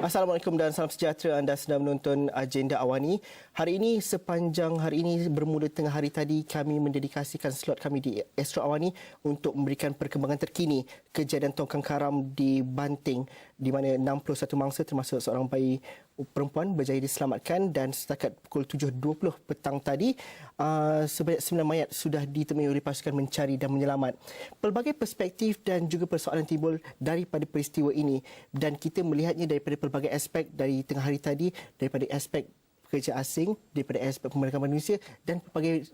Assalamualaikum dan salam sejahtera. Anda sedang menonton Agenda Awani. Hari ini, sepanjang hari ini bermula tengah hari tadi, kami mendedikasikan slot kami di Astro Awani untuk memberikan perkembangan terkini kejadian tongkang karam di Banting, di mana 61 mangsa termasuk seorang bayi perempuan berjaya diselamatkan, dan setakat pukul 7.20 petang tadi sebanyak 9 mayat sudah ditemui oleh pasukan mencari dan menyelamat. Pelbagai perspektif dan juga persoalan timbul daripada peristiwa ini, dan kita melihatnya daripada pelbagai aspek dari tengah hari tadi, daripada aspek pekerja asing, daripada aspek pembangunan manusia dan pelbagai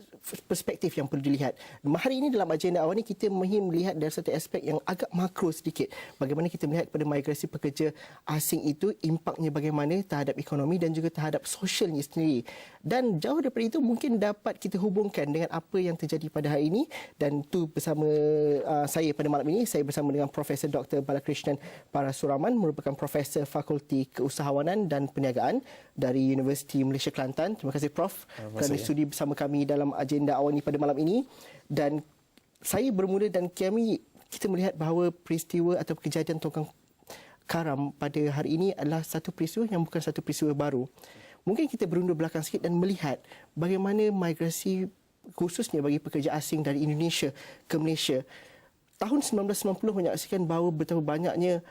perspektif yang perlu dilihat. Hari ini dalam agenda awal ini kita ingin melihat dari satu aspek yang agak makro sedikit. Bagaimana kita melihat kepada migrasi pekerja asing itu, impaknya bagaimana terhadap ekonomi dan juga terhadap sosialnya sendiri. Dan jauh daripada itu mungkin dapat kita hubungkan dengan apa yang terjadi pada hari ini, dan itu bersama saya pada malam ini. Saya bersama dengan Profesor Dr. Balakrishnan Parasuraman, merupakan Profesor Fakulti Keusahawanan dan Perniagaan dari Universiti Malaysia Kelantan. Terima kasih Prof kerana sudi bersama kami dalam agenda awal ini pada malam ini. Dan saya bermula dan kita melihat bahawa peristiwa atau kejadian tongkang karam pada hari ini adalah satu peristiwa yang bukan satu peristiwa baru. Mungkin kita berundur belakang sikit dan melihat bagaimana migrasi khususnya bagi pekerja asing dari Indonesia ke Malaysia. Tahun 1990 menyaksikan bahawa betapa banyaknya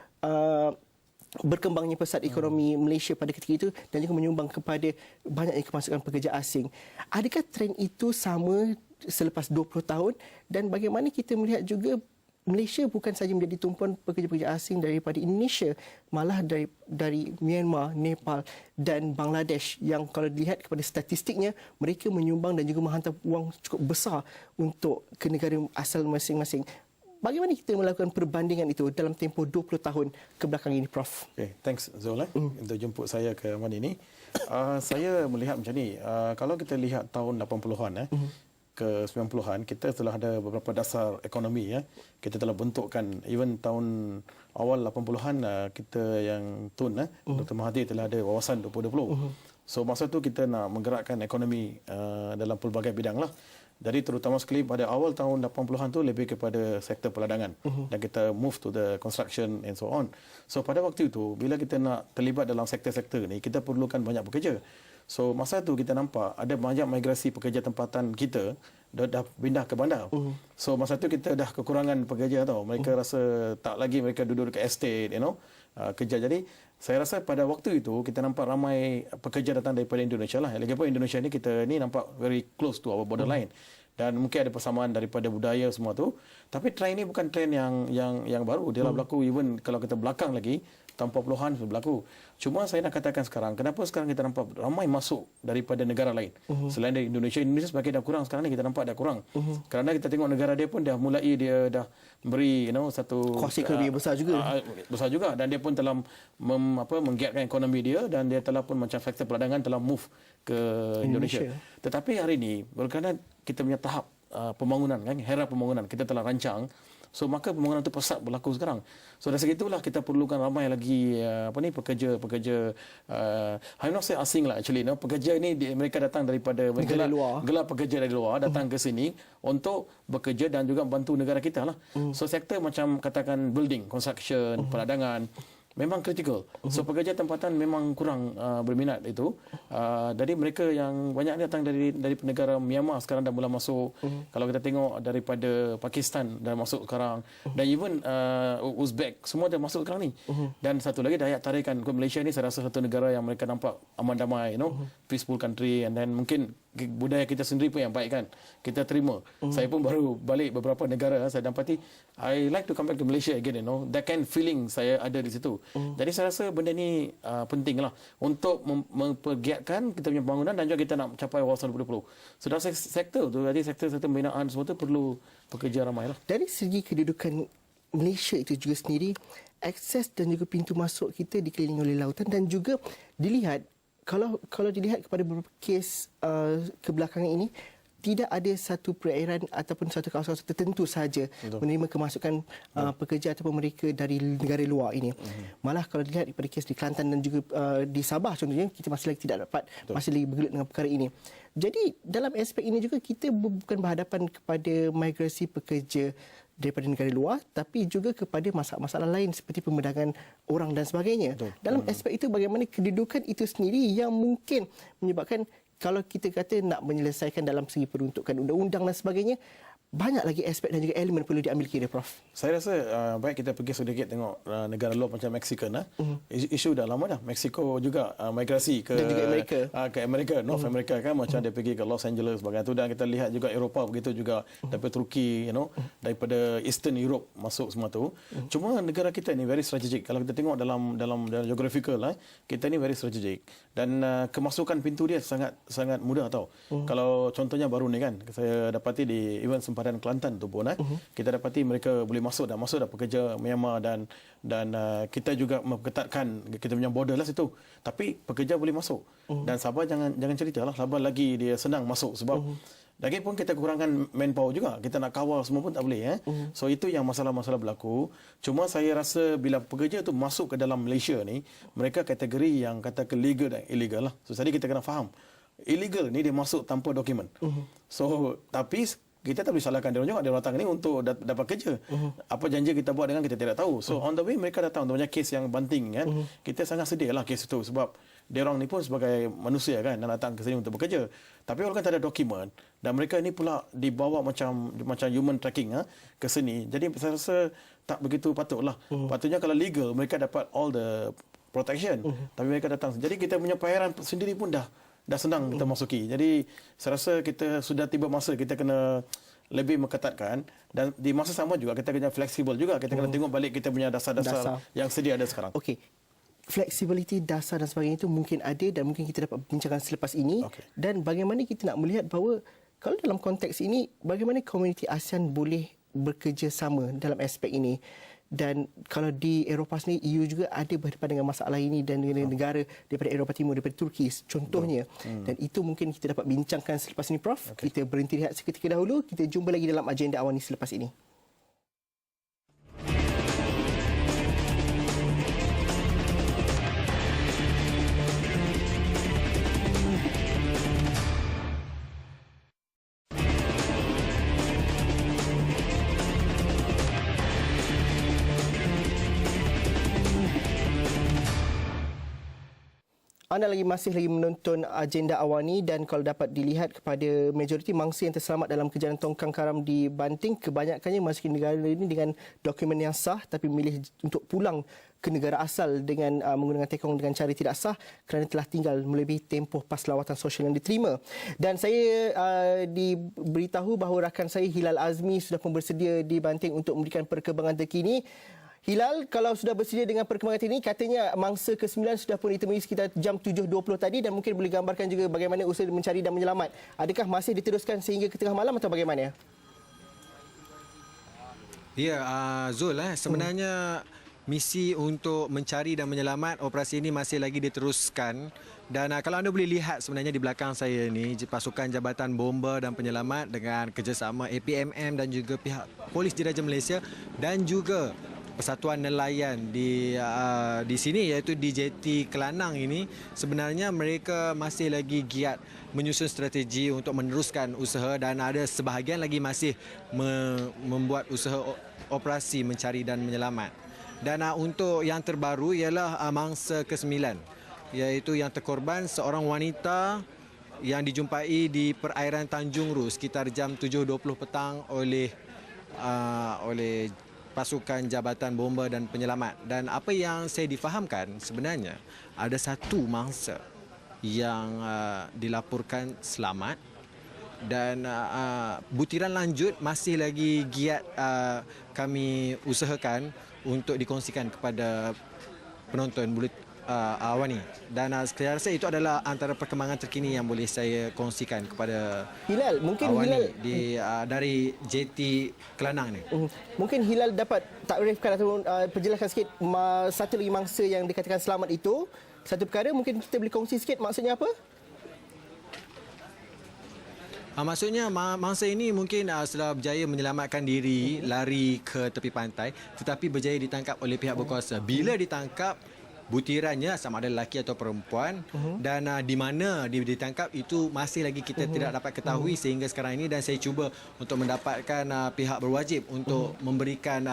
berkembangnya pesat ekonomi Malaysia pada ketika itu dan juga menyumbang kepada banyaknya kemasukan pekerja asing. Adakah trend itu sama selepas 20 tahun, dan bagaimana kita melihat juga Malaysia bukan sahaja menjadi tumpuan pekerja-pekerja asing daripada Indonesia, malah dari Myanmar, Nepal dan Bangladesh yang kalau dilihat kepada statistiknya, mereka menyumbang dan juga menghantar wang cukup besar untuk ke negara asal masing-masing. Bagaimana kita melakukan perbandingan itu dalam tempoh 20 tahun ke belakang ini, Prof? Okay, thanks Zul untuk jemput saya ke mana ini. Saya melihat macam ni, kalau kita lihat tahun 80-an ke 90-an, kita telah ada beberapa dasar ekonomi ya. Kita telah bentukkan, even tahun awal 80-an kita yang Tun Dr. Mahathir telah ada wawasan 2020. So masa tu kita nak menggerakkan ekonomi dalam pelbagai bidang lah. Jadi terutama sekali pada awal tahun 80-an tu lebih kepada sektor perdagangan dan kita move to the construction and so on. So pada waktu itu bila kita nak terlibat dalam sektor-sektor ni, kita perlukan banyak pekerja. So masa tu kita nampak ada banyak migrasi pekerja tempatan kita dah pindah ke bandar. So masa tu kita dah kekurangan pekerja tau. Mereka rasa tak lagi mereka duduk dekat estate, kerja. Jadi saya rasa pada waktu itu kita nampak ramai pekerja datang daripada Indonesia lah. Lagipun Indonesia ni kita ni nampak very close to our borderline. Dan mungkin ada persamaan daripada budaya semua tu. Tapi trend ini bukan trend yang baru. Dia lah berlaku even kalau kita belakang lagi, tahun 40-an berlaku. Cuma saya nak katakan sekarang, kenapa sekarang kita nampak ramai masuk daripada negara lain. Selain dari Indonesia sebagai dah kurang sekarang ni, kita nampak dah kurang. Kerana kita tengok negara dia pun dah mulai, dia dah beri satu kuasa ekonomi besar juga. Besar juga, dan dia pun telah menggiatkan ekonomi dia, dan dia telah pun macam sektor perdagangan telah move ke Indonesia. Tetapi hari ini berkaitan kita punya tahap pembangunan era pembangunan kita telah rancang. So maka pembangunan itu pesat berlaku sekarang. So dari segitulah kita perlukan ramai lagi pekerja I'm not say asing lah actually. Pekerja ini mereka datang daripada gelar pekerja dari luar datang ke sini untuk bekerja dan juga membantu negara kita lah. So sektor macam katakan building, construction, perdagangan memang kritikal. So pekerja tempatan memang kurang berminat itu. Jadi mereka yang banyak datang dari negara Myanmar sekarang dah mula masuk. Kalau kita tengok daripada Pakistan dah masuk sekarang. Dan even Uzbek semua dah masuk sekarang ni. Dan satu lagi Dayak Tarikan ke Malaysia ni, saya rasa satu negara yang mereka nampak aman damai, peaceful country, and then mungkin budaya kita sendiri pun yang baik kan. Kita terima. Saya pun baru balik beberapa negara, saya dapati I like to come back to Malaysia again, that kind feeling saya ada di situ. Jadi saya rasa benda ni penting lah untuk mempergiatkan kita punya pembangunan dan juga kita nak capai wawasan 2020. So dalam sektor tu, jadi sektor pembinaan semua tu perlu pekerja ramai lah. Dari segi kedudukan Malaysia itu juga sendiri, akses dan juga pintu masuk kita dikelilingi oleh lautan, dan juga dilihat kalau dilihat kepada beberapa kes kebelakangan ini, tidak ada satu perairan ataupun satu kawasan tertentu sahaja menerima kemasukan pekerja ataupun mereka dari negara luar ini. Malah kalau dilihat daripada kes di Kelantan dan juga di Sabah contohnya, kita masih lagi tidak dapat, masih lagi bergelut dengan perkara ini. Jadi dalam aspek ini juga kita bukan berhadapan kepada migrasi pekerja daripada negara luar, tapi juga kepada masalah-masalah lain seperti pembedahan orang dan sebagainya. Betul. Dalam aspek itu, bagaimana kedudukan itu sendiri yang mungkin menyebabkan kalau kita kata nak menyelesaikan dalam segi peruntukan undang-undang dan sebagainya, banyak lagi aspek dan juga elemen perlu diambil kira, Prof. Saya rasa baik kita pergi sedikit tengok negara luar macam Mexican. Isu dah lama dah. Mexico juga migrasi ke Dan juga Amerika. Ke Amerika, North America kan, macam dia pergi ke Los Angeles sebagainya tu, dan kita lihat juga Eropah begitu juga, daripada Turki, daripada Eastern Europe masuk semua tu. Cuma negara kita ni very strategic. Kalau kita tengok dalam geographical, kita ni very strategic, dan kemasukan pintu dia sangat mudah tau. Kalau contohnya baru ni kan, saya dapati di even sempadan Kelantan tu pun kita dapati mereka boleh masuk dah pekerja Myanmar, dan kita juga memketatkan kita punya border lah situ. Tapi pekerja boleh masuk. Dan Sabah jangan ceritalah, Sabah lagi dia senang masuk sebab lagipun kita kurangkan manpower juga. Kita nak kawal semua pun tak boleh. So itu yang masalah-masalah berlaku. Cuma saya rasa bila pekerja tu masuk ke dalam Malaysia ni, mereka kategori yang katakan legal dan illegal lah. So tadi kita kena faham. Illegal ni dia masuk tanpa dokumen. So tapi kita tak boleh salahkan dia juga, dia datang ni untuk dapat kerja. Apa janji kita buat dengan kita tidak tahu. So on the way mereka datang untuk banyak kes yang banting kan. Kita sangat sedih lah kes itu sebab dia orang ni pun sebagai manusia kan, nak datang ke sini untuk bekerja. Tapi orang kan tak ada dokumen, dan mereka ni pula dibawa macam human tracking ke sini. Jadi saya rasa tak begitu patutlah. Patutnya kalau legal mereka dapat all the protection. Tapi mereka datang. Jadi kita punya pelayaran sendiri pun dah senang kita masuki. Jadi saya rasa kita sudah tiba masa kita kena lebih mengetatkan, dan di masa sama juga kita kena fleksibel juga. Kita kena tengok balik kita punya dasar-dasar yang sedia ada sekarang. Okey. Fleksibiliti dasar dan sebagainya itu mungkin ada, dan mungkin kita dapat bincangkan selepas ini. Dan bagaimana kita nak melihat bahawa kalau dalam konteks ini, bagaimana komuniti ASEAN boleh bekerjasama dalam aspek ini. Dan kalau di Eropah sendiri, EU juga ada berhadapan dengan masalah ini, dan negara daripada Eropah Timur, daripada Turki contohnya. Dan itu mungkin kita dapat bincangkan selepas ini, Prof. Kita berhenti rehat seketika dahulu. Kita jumpa lagi dalam agenda awal ini selepas ini. Anda masih lagi menonton agenda awal ni, dan kalau dapat dilihat kepada majoriti mangsa yang terselamat dalam kejadian tongkang karam di Banting, kebanyakannya masuki negara ini dengan dokumen yang sah tapi memilih untuk pulang ke negara asal dengan menggunakan tekong dengan cara tidak sah kerana telah tinggal melebihi tempoh pas lawatan sosial yang diterima. Dan saya diberitahu bahawa rakan saya Hilal Azmi sudah pun bersedia di Banting untuk memberikan perkembangan terkini. Hilal, kalau sudah bersedia dengan perkembangan ini, katanya mangsa ke-9 sudah pun ditemui sekitar jam 7.20 tadi, dan mungkin boleh gambarkan juga bagaimana usaha mencari dan menyelamat. Adakah masih diteruskan sehingga ke tengah malam atau bagaimana? Ya, Zul, sebenarnya misi untuk mencari dan menyelamat, operasi ini masih lagi diteruskan. Dan kalau anda boleh lihat sebenarnya di belakang saya ini, pasukan Jabatan Bomba dan Penyelamat dengan kerjasama APMM dan juga pihak Polis Diraja Malaysia dan juga Persatuan Nelayan di sini, iaitu di JT Kelanang ini, sebenarnya mereka masih lagi giat menyusun strategi untuk meneruskan usaha, dan ada sebahagian lagi masih membuat usaha operasi mencari dan menyelamat. Dan untuk yang terbaru ialah mangsa ke-9, iaitu yang terkorban seorang wanita yang dijumpai di perairan Tanjung Ru sekitar jam 7.20 petang oleh pasukan Jabatan Bomba dan Penyelamat. Dan apa yang saya difahamkan, sebenarnya ada satu mangsa yang dilaporkan selamat, dan butiran lanjut masih lagi giat kami usahakan untuk dikongsikan kepada penonton awal ni. Dan saya rasa itu adalah antara perkembangan terkini yang boleh saya kongsikan kepada Hilal. Mungkin awal Hilal ni dari JT Kelanang ni. Mungkin Hilal dapat takrifkan atau perjelaskan sikit satu lagi mangsa yang dikatakan selamat itu. Satu perkara mungkin kita boleh kongsi sikit maksudnya apa? Maksudnya mangsa ini mungkin setelah berjaya menyelamatkan diri, lari ke tepi pantai, tetapi berjaya ditangkap oleh pihak berkuasa. Bila ditangkap, butirannya sama ada lelaki atau perempuan dan di mana dia ditangkap itu masih lagi kita tidak dapat ketahui sehingga sekarang ini, dan saya cuba untuk mendapatkan pihak berwajib untuk memberikan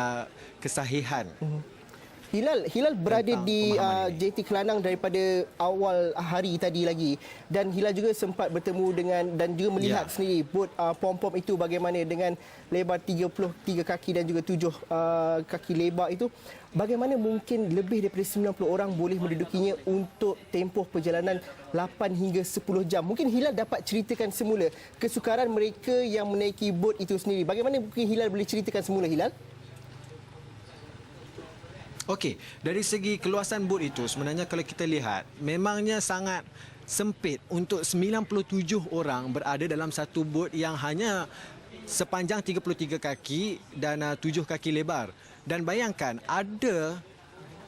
kesahihan. Hilal berada Tentang di pemahaman ini. JT Kelanang daripada awal hari tadi lagi, dan Hilal juga sempat bertemu dengan dan juga melihat sendiri bot pom-pom itu bagaimana dengan lebar 33 kaki dan juga 7 kaki lebar itu. Bagaimana mungkin lebih daripada 90 orang boleh mendudukinya untuk tempoh perjalanan 8 hingga 10 jam. Mungkin Hilal dapat ceritakan semula kesukaran mereka yang menaiki bot itu sendiri. Bagaimana mungkin Hilal boleh ceritakan semula, Hilal? Okey, dari segi keluasan bot itu sebenarnya kalau kita lihat memangnya sangat sempit untuk 97 orang berada dalam satu bot yang hanya sepanjang 33 kaki dan 7 kaki lebar. Dan bayangkan ada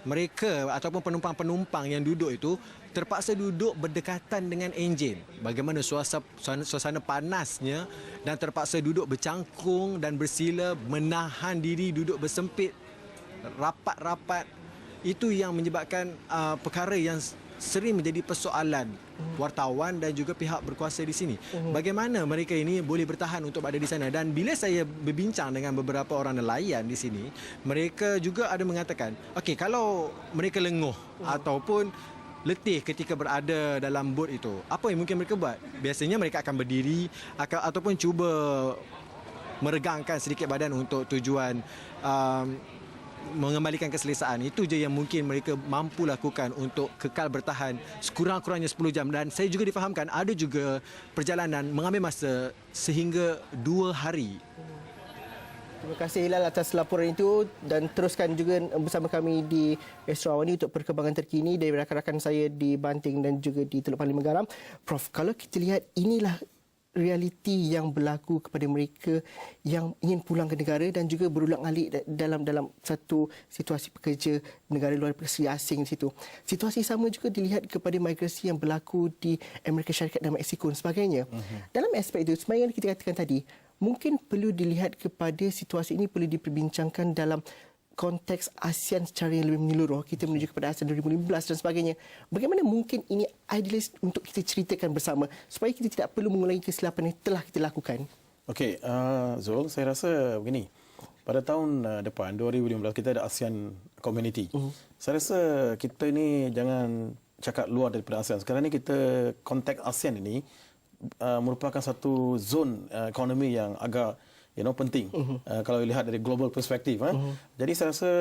mereka ataupun penumpang-penumpang yang duduk itu terpaksa duduk berdekatan dengan enjin. Bagaimana suasana panasnya, dan terpaksa duduk bercangkung dan bersila, menahan diri duduk bersempit rapat-rapat. Itu yang menyebabkan perkara yang sering menjadi persoalan wartawan dan juga pihak berkuasa di sini. Bagaimana mereka ini boleh bertahan untuk berada di sana? Dan bila saya berbincang dengan beberapa orang nelayan di sini, mereka juga ada mengatakan, okey, kalau mereka lenguh ataupun letih ketika berada dalam bot itu, apa yang mungkin mereka buat? Biasanya mereka akan berdiri ataupun cuba meregangkan sedikit badan untuk tujuan mengembalikan keselesaan. Itu je yang mungkin mereka mampu lakukan untuk kekal bertahan sekurang-kurangnya 10 jam. Dan saya juga difahamkan ada juga perjalanan mengambil masa sehingga 2 hari. Terima kasih Hilal atas laporan itu, dan teruskan juga bersama kami di Astro Awani untuk perkembangan terkini dari rakan-rakan saya di Banting dan juga di Teluk Parlimen Garam. Prof, kalau kita lihat inilah realiti yang berlaku kepada mereka yang ingin pulang ke negara dan juga berulang-alik dalam satu situasi pekerja negara luar negeri asing di situ. Situasi sama juga dilihat kepada migrasi yang berlaku di Amerika Syarikat dan Mexico dan sebagainya. Dalam aspek itu, sebenarnya kita katakan tadi, mungkin perlu dilihat kepada situasi ini perlu diperbincangkan dalam konteks ASEAN secara yang lebih menyeluruh. Kita menuju kepada ASEAN 2015 dan sebagainya. Bagaimana mungkin ini idealis untuk kita ceritakan bersama supaya kita tidak perlu mengulangi kesilapan yang telah kita lakukan? Okey, Zul, saya rasa begini. Pada tahun depan, 2015, kita ada ASEAN Community. Saya rasa kita ini jangan cakap luar daripada ASEAN. Sekarang ni kita konteks ASEAN ini merupakan satu zon ekonomi yang agak penting kalau lihat dari global perspektif. Jadi saya rasa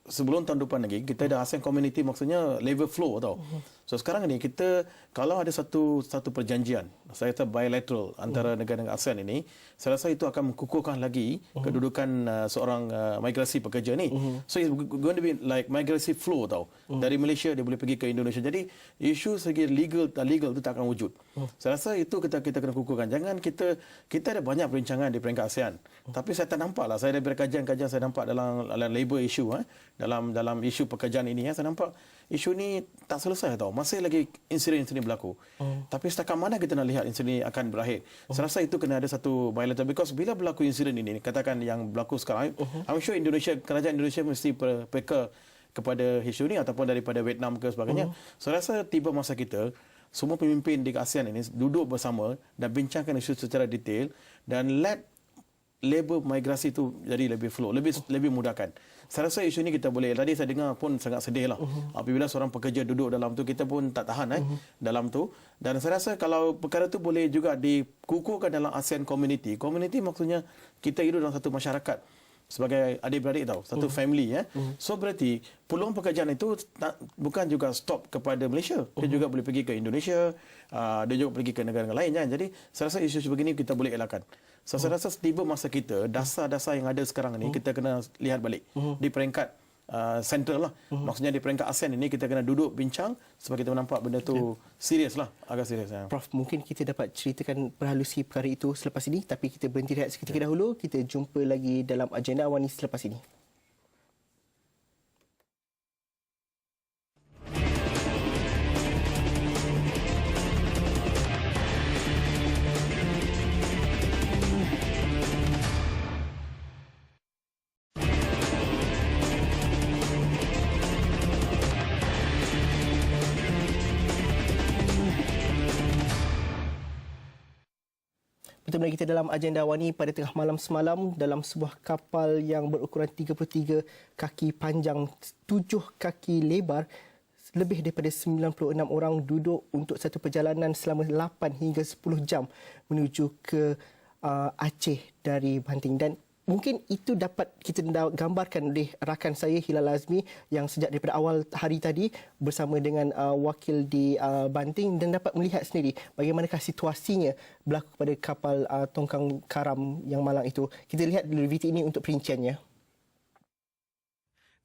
sebelum tahun depan lagi kita ada ASEAN Community, maksudnya level flow tau. So sekarang ni kita kalau ada satu perjanjian, saya kata bilateral antara negara-negara ASEAN ini, saya rasa itu akan mengukuhkan lagi kedudukan seorang migrasi pekerja ni. So it's going to be like migrasi flow tau. Dari Malaysia dia boleh pergi ke Indonesia. Jadi isu segi legal itu tak akan wujud. Saya rasa itu kita kena kukuhkan. Jangan kita ada banyak perancangan di peringkat ASEAN. Tapi saya tak nampak lah. Saya daripada kajian-kajian saya nampak dalam labour issue, dalam isu pekerjaan ini, saya nampak isu ni tak selesai tau. Masih lagi insiden-insiden berlaku. Tapi setakat mana kita nak lihat insiden ini akan berakhir? Saya rasa itu kena ada satu bilateral. Because bila berlaku insiden ini, katakan yang berlaku sekarang, I'm sure kerajaan Indonesia mesti peka kepada isu ini ataupun daripada Vietnam ke sebagainya. Saya rasa tiba masa kita semua pemimpin di ASEAN ini duduk bersama dan bincangkan isu secara detail dan let labor migrasi itu jadi lebih flow, lebih mudahkan. Saya rasa isu ini kita boleh, tadi saya dengar pun sangat sedih lah. Apabila seorang pekerja duduk dalam tu, kita pun tak tahan dalam tu. Dan saya rasa kalau perkara tu boleh juga dikukuhkan dalam ASEAN Community. Community maksudnya kita hidup dalam satu masyarakat sebagai adik-beradik tau, satu family. So berarti peluang pekerjaan itu bukan juga stop kepada Malaysia. Dia juga boleh pergi ke Indonesia, dia juga pergi ke negara-negara lain. Jadi saya rasa isu begini kita boleh elakkan. So, saya rasa tiba masa kita, dasar-dasar yang ada sekarang ini kita kena lihat balik di peringkat sentral lah. Maksudnya di peringkat ASEAN ini kita kena duduk bincang supaya kita nampak benda tu serius lah, agak serius. Prof, mungkin kita dapat ceritakan perhalusi perkara itu selepas ini, tapi kita berhenti rehat seketika dahulu. Kita jumpa lagi dalam agenda Awani selepas ini. Bertemu kita dalam agenda Awani pada tengah malam semalam dalam sebuah kapal yang berukuran 33 kaki panjang, 7 kaki lebar. Lebih daripada 96 orang duduk untuk satu perjalanan selama 8 hingga 10 jam menuju ke Aceh dari Banting. Dan mungkin itu dapat kita gambarkan oleh rakan saya Hilal Azmi yang sejak daripada awal hari tadi bersama dengan wakil di Banting dan dapat melihat sendiri bagaimanakah situasinya berlaku pada kapal tongkang karam yang malang itu. Kita lihat dulu video ini untuk perinciannya.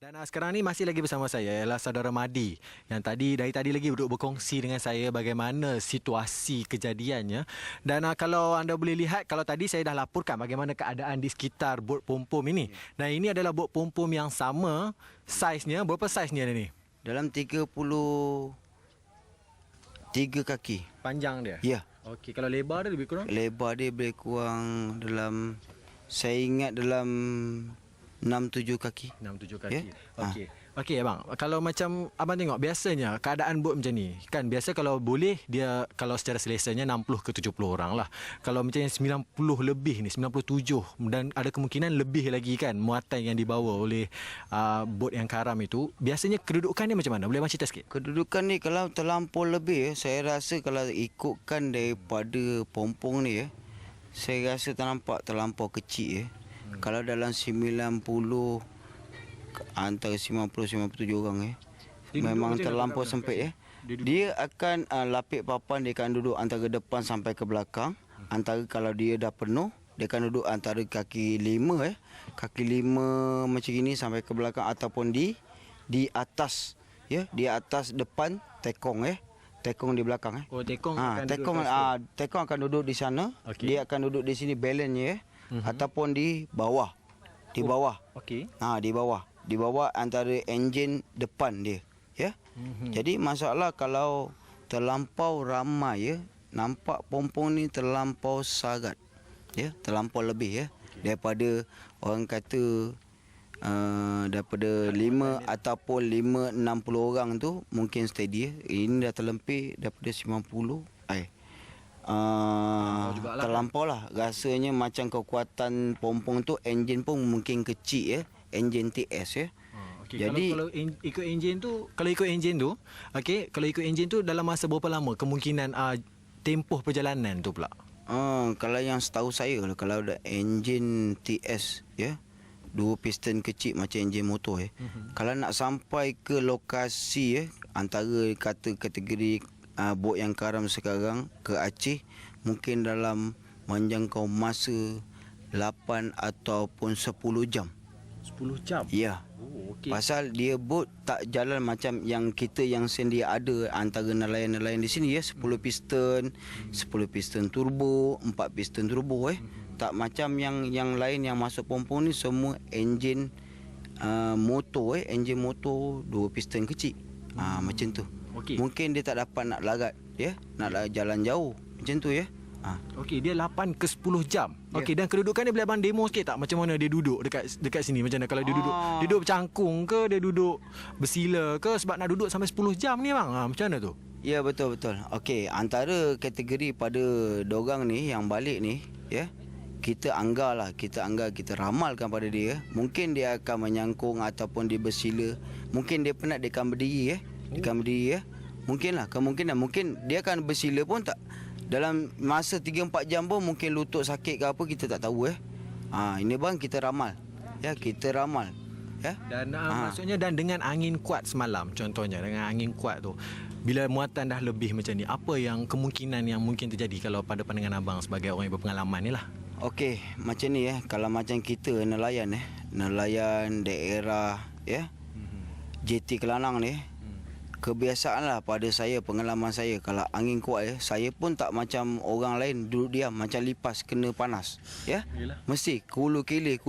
Dan sekarang ni masih lagi bersama saya ialah saudara Madi yang dari tadi lagi duduk berkongsi dengan saya bagaimana situasi kejadiannya. Dan kalau anda boleh lihat, kalau tadi saya dah laporkan bagaimana keadaan di sekitar bot pom-pom ini. Dan ini adalah bot pom-pom yang sama saiznya. Berapa saiznya ni? Dalam 33 kaki. Panjang dia? Ya. Okey, kalau lebar dia lebih kurang? Lebar dia lebih kurang dalam, saya ingat dalam 6-7 kaki. 6-7 kaki. Ya? Okey. Okey abang, kalau macam abang tengok biasanya keadaan bot macam ni, kan biasa kalau boleh dia kalau secara selesanya 60 ke 70 orang lah. Kalau macam yang 90 lebih ni, 97 dan ada kemungkinan lebih lagi kan muatan yang dibawa oleh bot yang karam itu, biasanya kedudukan dia macam mana? Boleh abang cerita sikit? Kedudukan ni kalau terlampau lebih, saya rasa kalau ikutkan daripada pompong ni, saya rasa terlampau kecil. Kalau dalam 90, antara 90-97 orang memang terlampau sempit. Dia akan lapik papan, dia akan duduk antara depan sampai ke belakang. Antara kalau dia dah penuh, dia akan duduk antara kaki 5 kaki 5 macam ini sampai ke belakang, ataupun di atas, di atas depan tekong tekong di belakang Oh, tekong tekong akan duduk di sana. Okay. Dia akan duduk di sini balance ataupun di bawah. Okey. Di bawah antara enjin depan dia, Jadi masalah kalau terlampau ramai, nampak pompong ni terlampau sangat, terlampau lebih, daripada orang kata daripada 5 ataupun 5-60 orang tu mungkin steady. Ini dah terlebih daripada 90. Terlampau lah. Rasanya macam kekuatan pompong tu, enjin pun mungkin kecil, enjin TS Okay. Jadi kalau ikut enjin tu, okey, kalau ikut enjin tu dalam masa berapa lama kemungkinan tempoh perjalanan tu pula? Kalau yang setahu saya, kalau ada enjin TS, 2 piston kecil macam enjin motor, kalau nak sampai ke lokasi, antara kata kategori bot yang karam sekarang ke Aceh, mungkin dalam menjangkau masa 8 ataupun 10 jam. 10 jam? Ya. Oh, okey. Pasal dia bot tak jalan macam yang kita yang sedia ada antara nelayan-nelayan di sini, 10 piston, 10 piston turbo, 4 piston turbo, Tak macam yang lain yang masuk pompong ni semua enjin motor, enjin motor 2 piston kecil. Macam tu. Okey. Mungkin dia tak dapat nak larat, nak jalan jauh. Macam tu, Okey, dia 8 ke 10 jam. Okey, dan kedudukan dia boleh abang demo sikit tak macam mana dia duduk dekat sini? Macam mana kalau dia duduk bercangkung ke, dia duduk bersila ke, sebab nak duduk sampai 10 jam ni bang. Macam mana tu? Ya, betul. Okey, antara kategori pada dorang ni yang balik ni, kita ramalkan pada dia. Mungkin dia akan menyangkung ataupun dia bersila. Mungkin dia penat, dia akan berdiri, Mungkinlah, kemungkinan mungkin dia akan bersila pun tak. Dalam masa 3-4 jam pun mungkin lutut sakit ke apa, kita tak tahu. Ini bang, kita ramal. Kita ramal. Dan maksudnya dan dengan angin kuat semalam, contohnya dengan angin kuat tu, bila muatan dah lebih macam ni, apa yang kemungkinan yang mungkin terjadi kalau pada pandangan abang sebagai orang yang berpengalaman ni lah? Okey, macam ni kalau macam kita nelayan daerah JT Kelanang ni, kebiasaanlah pada saya, pengalaman saya, kalau angin kuat saya pun tak macam orang lain duduk diam macam lipas kena panas. Mesti kulu kili.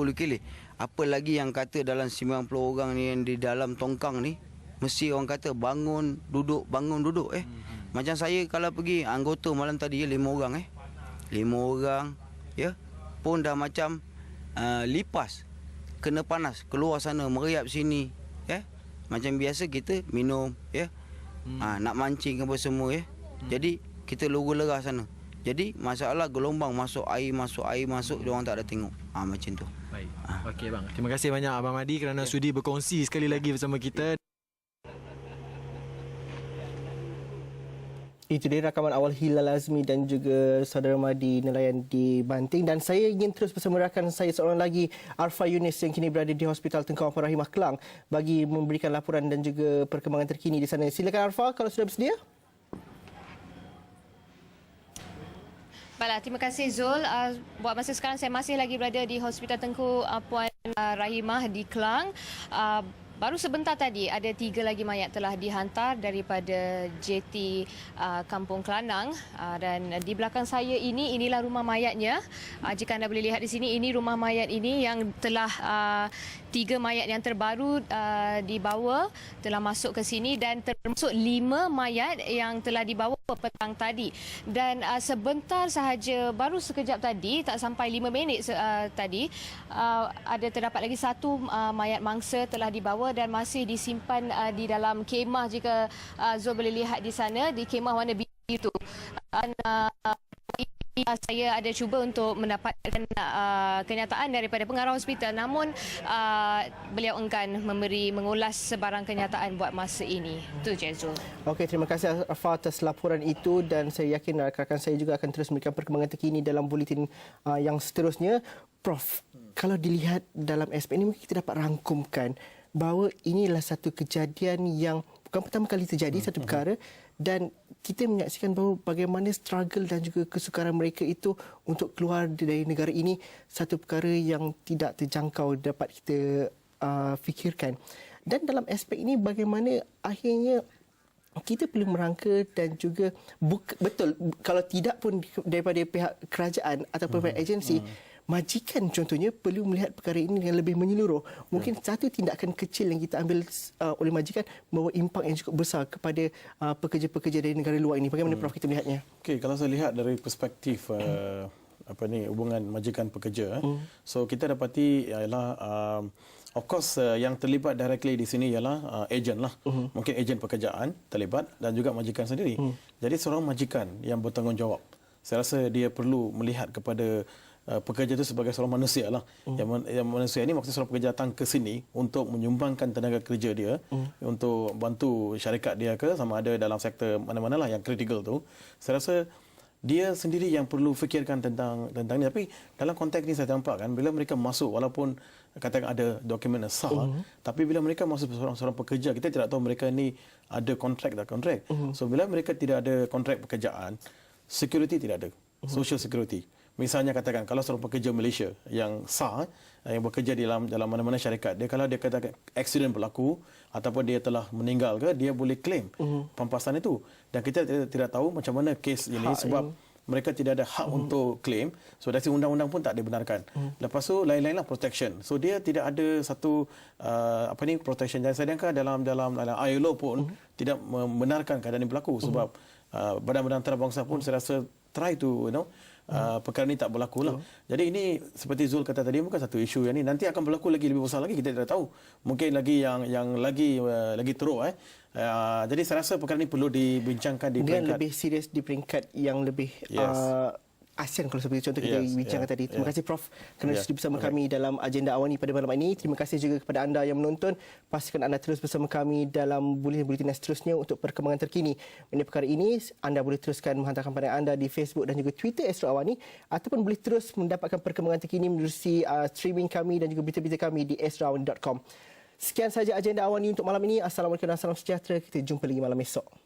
Apa lagi yang kata dalam 90 orang ni yang di dalam tongkang ni, mesti orang kata bangun duduk. Macam saya kalau pergi anggota malam tadi 5 orang 5 orang pun dah macam lipas kena panas, keluar sana merayap sini. Macam biasa kita minum nak mancing apa semua Jadi kita lurus lerah sana. Jadi masalah gelombang masuk, air masuk, dia orang tak ada tengok. Macam tu. Baik. Okey bang. Terima kasih banyak Abang Madi kerana sudi berkongsi sekali lagi bersama kita. Itu dia rakaman awal Hilal Azmi dan juga saudara Madi nelayan di Banting. Dan saya ingin terus bersama rakan saya seorang lagi, Arfa Yunis yang kini berada di Hospital Tengku Abang Rahimah Kelang bagi memberikan laporan dan juga perkembangan terkini di sana. Silakan Arfa kalau sudah bersedia. Baiklah, terima kasih Zul. Buat masa sekarang saya masih lagi berada di Hospital Tengku Puan Rahimah di Kelang. Baru sebentar tadi ada 3 lagi mayat telah dihantar daripada JT Kampung Kelanang dan di belakang saya inilah rumah mayatnya. Jika anda boleh lihat di sini, ini rumah mayat ini yang telah 3 mayat yang terbaru dibawa telah masuk ke sini dan termasuk 5 mayat yang telah dibawa petang tadi. Dan sebentar sahaja, baru sekejap tadi, tak sampai 5 minit tadi, ada terdapat lagi 1 mayat mangsa telah dibawa dan masih disimpan di dalam kemah. Jika Zul boleh lihat di sana, di kemah warna biru itu. Saya ada cuba untuk mendapatkan kenyataan daripada pengarah hospital, namun beliau enggan mengulas sebarang kenyataan buat masa ini. Itu je Zul. Okey, terima kasih Arfa atas laporan itu dan saya yakin rakan saya juga akan terus memberikan perkembangan terkini dalam buletin yang seterusnya. Prof, kalau dilihat dalam aspek ini, mungkin kita dapat rangkumkan bahawa inilah satu kejadian yang bukan pertama kali terjadi, satu perkara, dan kita menyaksikan bahawa bagaimana struggle dan juga kesukaran mereka itu untuk keluar dari negara ini, satu perkara yang tidak terjangkau dapat kita fikirkan. Dan dalam aspek ini bagaimana akhirnya kita perlu merangka dan juga betul, kalau tidak pun daripada pihak kerajaan ataupun pihak agensi, majikan contohnya perlu melihat perkara ini dengan lebih menyeluruh. Mungkin satu tindakan kecil yang kita ambil oleh majikan membawa impak yang cukup besar kepada pekerja-pekerja dari negara luar ini. Bagaimana Prof kita melihatnya? Okey, kalau saya lihat dari perspektif hubungan majikan pekerja, so kita dapati ialah of course yang terlibat directly di sini ialah ejen lah. Mungkin ejen pekerjaan terlibat dan juga majikan sendiri. Jadi seorang majikan yang bertanggungjawab, saya rasa dia perlu melihat kepada pekerja itu sebagai seorang manusia lah. Yang manusia ini maksudnya seorang pekerja datang ke sini untuk menyumbangkan tenaga kerja dia untuk bantu syarikat dia ke sama ada dalam sektor mana-manalah yang kritikal tu. Saya rasa dia sendiri yang perlu fikirkan tentang ni. Tapi dalam konteks ni saya nampak kan, bila mereka masuk walaupun katakan ada dokumen yang sah, tapi bila mereka masuk seorang pekerja, kita tidak tahu mereka ni ada kontrak tak kontrak. So bila mereka tidak ada kontrak pekerjaan, security tidak ada, social security. Misalnya katakan kalau seorang pekerja Malaysia yang sah, yang bekerja dalam mana-mana syarikat, dia kalau dia katakan aksiden berlaku ataupun dia telah meninggal ke, dia boleh claim pampasan itu. Dan kita tidak tahu macam mana kes ini sebab mereka tidak ada hak untuk claim. So dari undang-undang pun tak dibenarkan. Lepas tu lain-lainlah protection. So dia tidak ada satu protection. Dan saya dengar dalam ILO pun tidak membenarkan keadaan ini berlaku sebab badan-badan antarabangsa pun saya rasa try to perkara ini tak berlaku lah. Jadi ini seperti Zul kata tadi, bukan satu isu yang ini nanti akan berlaku lagi lebih besar lagi, kita tidak tahu. Mungkin lagi yang lagi teruk. Jadi saya rasa perkara ini perlu dibincangkan di peringkat lebih serius, di peringkat yang lebih ASEAN kalau seperti contoh kita bincangkan tadi. Terima kasih Prof kerana sudi bersama kami dalam agenda awal ini pada malam ini. Terima kasih juga kepada anda yang menonton. Pastikan anda terus bersama kami dalam buletin-buletin seterusnya untuk perkembangan terkini mengenai perkara ini. Anda boleh teruskan menghantarkan pandangan anda di Facebook dan juga Twitter Astro Awani, ataupun boleh terus mendapatkan perkembangan terkini melalui streaming kami dan juga berita-berita kami di astroawani.com. Sekian saja agenda awal ini untuk malam ini. Assalamualaikum dan salam sejahtera. Kita jumpa lagi malam esok.